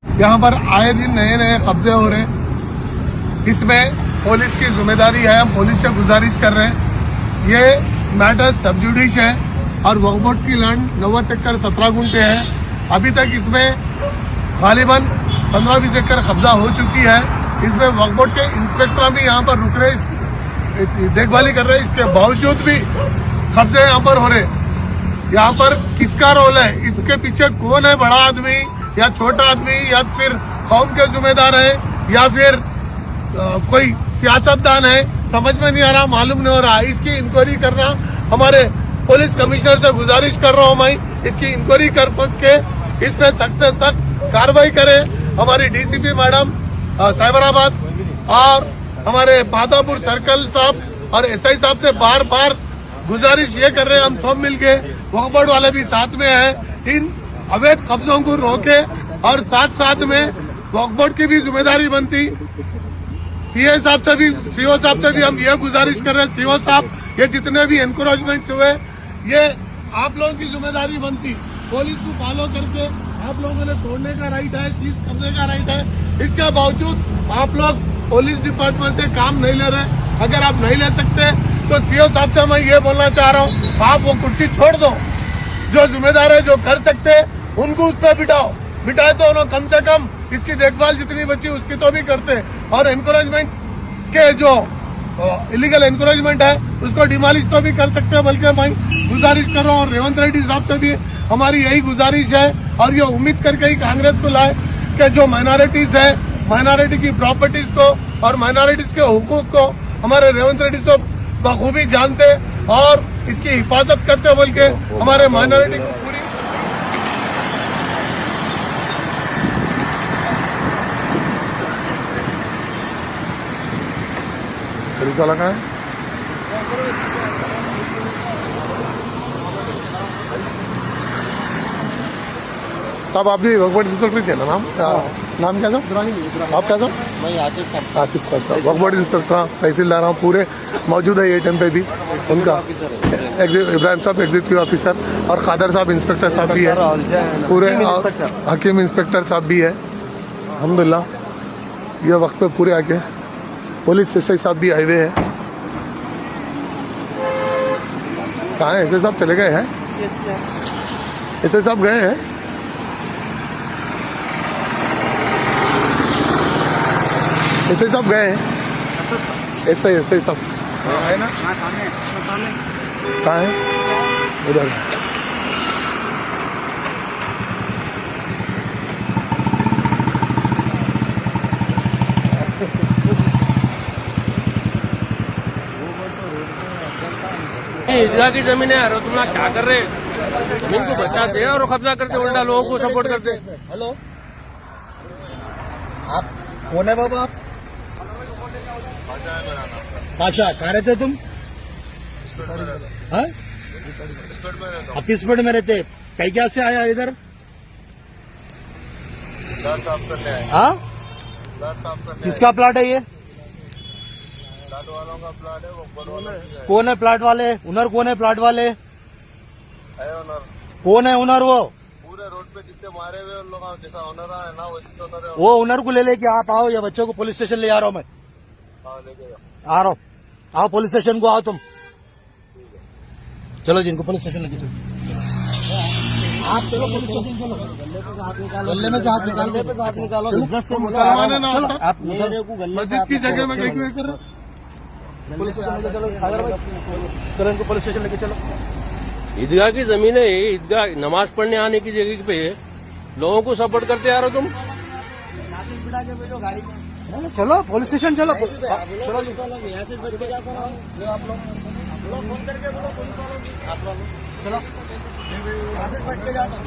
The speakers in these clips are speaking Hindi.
यहाँ पर आए दिन नए नए कब्जे हो रहे हैं। इसमें पुलिस की जिम्मेदारी है। हम पुलिस से गुजारिश कर रहे हैं, ये मैटर सब जुडिश है और वक्फ बोर्ड की लैंड 90 एकड़ 17 गुंठे है। अभी तक इसमें गालिबन 15-20 एकड़ कब्जा हो चुकी है। इसमें वक्फ बोर्ड के इंस्पेक्टर भी यहाँ पर रुक रहे, देखभाली कर रहे हैं। इसके बावजूद भी कब्जे यहाँ पर हो रहे। यहाँ पर किसका रोल है, इसके पीछे कौन है, बड़ा आदमी या छोटा आदमी या फिर कौम के जिम्मेदार है या फिर कोई सियासतदान है, समझ में नहीं आ रहा, मालूम नहीं हो रहा। इसकी इंक्वायरी करना हमारे पुलिस कमिश्नर से गुजारिश कर रहा हूँ मैं, इसकी इंक्वायरी कर के इस पे सख्त से सख्त कार्रवाई करे। हमारी डीसीपी मैडम साइबराबाद और हमारे माधापुर सर्कल साहब और एसआई साहब से बार बार गुजारिश ये कर रहे हैं, हम सब मिलके वक्फ बोर्ड वाले भी साथ में हैं, इन अवैध कब्जों को रोके और साथ साथ में वक्फ बोर्ड की भी जिम्मेदारी बनती। सीओ साहब से भी हम ये गुजारिश कर रहे हैं, सीओ साहब ये जितने भी एनक्रोचमेंट हुए ये आप लोगों की जिम्मेदारी बनती। पुलिस को फॉलो करके आप लोगों ने तोड़ने का राइट है, चीज करने का राइट है। इसके बावजूद आप लोग पुलिस डिपार्टमेंट से काम नहीं ले रहे। अगर आप नहीं ले सकते तो सीओ साहब से मैं ये बोलना चाह रहा हूँ, आप वो कुर्सी छोड़ दो। जो जिम्मेदार है, जो कर सकते उनको उस पर बिठाए तो उन्होंने कम से कम इसकी देखभाल जितनी बची उसकी तो भी करते। और एनकरेजमेंट के जो इलीगल एनकरेजमेंट है उसको डिमोलिश तो भी कर सकते हैं। बल्कि मैं गुजारिश कर रहा हूँ और रेवंत रेड्डी साहब से भी हमारी यही गुजारिश है और ये उम्मीद करके ही कांग्रेस को लाए कि जो माइनॉरिटीज है, माइनॉरिटी की प्रॉपर्टीज को और माइनॉरिटीज के हुकूक को हमारे रेवंत रेड्डी साहब बखूबी जानते और इसकी हिफाजत करते बोल के हमारे माइनॉरिटी को पूरी पुलिस वाला कहाँ है? साहब आप भी वक्फ बोर्ड इंस्पेक्टर थे ना? नाम क्या साहब? आप क्या साहब? मैं आसिफ खान साहब, वक्फ बोर्ड इंस्पेक्टर, तहसीलदार हूँ। पूरे मौजूद है एटीएम पे भी उनका इब्राहिम साहब एग्जीक्यूटिव ऑफिसर और खादर साहब इंस्पेक्टर साहब भी है, पूरे हकीम इंस्पेक्टर साहब भी है। अल्हम्दुलिल्लाह ये वक्त पे पूरे आके पुलिस एसआई साहब भी आए हुए हैं। कहाँ है एसआई साहब? चले गए हैं? एसआई साहब गए हैं? एसआई साहब गए हैं? एसआई साहब है ना? कहाँ है? उधर। ईदगाह की जमीन है, तुम लोग क्या कर रहे? जमीन को बचाते हैं और कब्जा करते, उल्टा लोगों को सपोर्ट करते। हेलो, आप कौन है बाबा? आप बादशाह, कहाँ रहते तुम? ऑफिस में रहते। कई क्या से आया इधर? हाँ, किसका प्लाट है ये? प्लाट वालों का प्लाट है, वो कौन है प्लाट वाले? ओनर कौन है प्लाट वाले? है ओनर। कौन है ओनर? वो पूरे रोड पे जितने मारे हुए उन लोगों जैसा ओनर है ना, वैसे ओनर है। वो ओनर को ले लेके आप आओ, या बच्चों को पुलिस स्टेशन ले आ रहा हूँ मैं। हाँ, लेके जाओ। आ रहा हूँ, आओ पुलिस स्टेशन को आओ तुम। चलो जिनको पुलिस स्टेशन लेके चलो, आप चलो पुलिस स्टेशन चलो। गले में से हाथ निकालो, गले पे हाथ निकालो, इज्जत से चलो। आप मेरे को मस्जिद की जगह में कहीं कर रहे? पुलिस स्टेशन लेके चलो, चलो इनको पुलिस स्टेशन लेके चलो। ईदगाह की जमीन है, ये ईदगाह नमाज पढ़ने आने की जगह पे लोगों को सपोर्ट करते आ रहे हो तुम। चलो पुलिस स्टेशन चलो, चलो यहाँ से बैठ के जाता हूँ। आप लोग फोन करके बोलो पुलिस वालों की। आप लोग चलो, यहाँ से बैठ के जाता हूँ।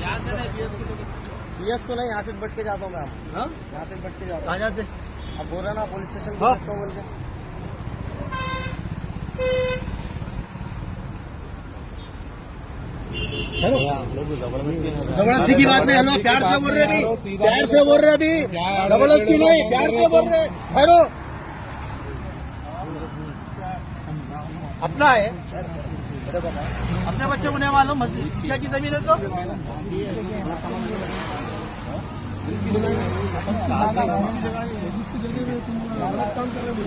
बीएस को नहीं, यहाँ से बैठ के जाता हूँ मैं। यहाँ से बैठ के जाता हूँ। कहाँ जाते? अब बोल रहा ना पुलिस स्टेशन हाँ। बोल के। जबरदस्ती की बात नहीं। हेलो, प्यार से बोल रहे अभी, प्यार से बोल रहे अभी, जबरदस्ती नहीं, प्यार से बोल रहे। हेलो, अपना है, अपने बच्चे को नहीं मालूम मस्जिद क्या की जमीन है तो जागा है। गलत काम कर रहे हैं।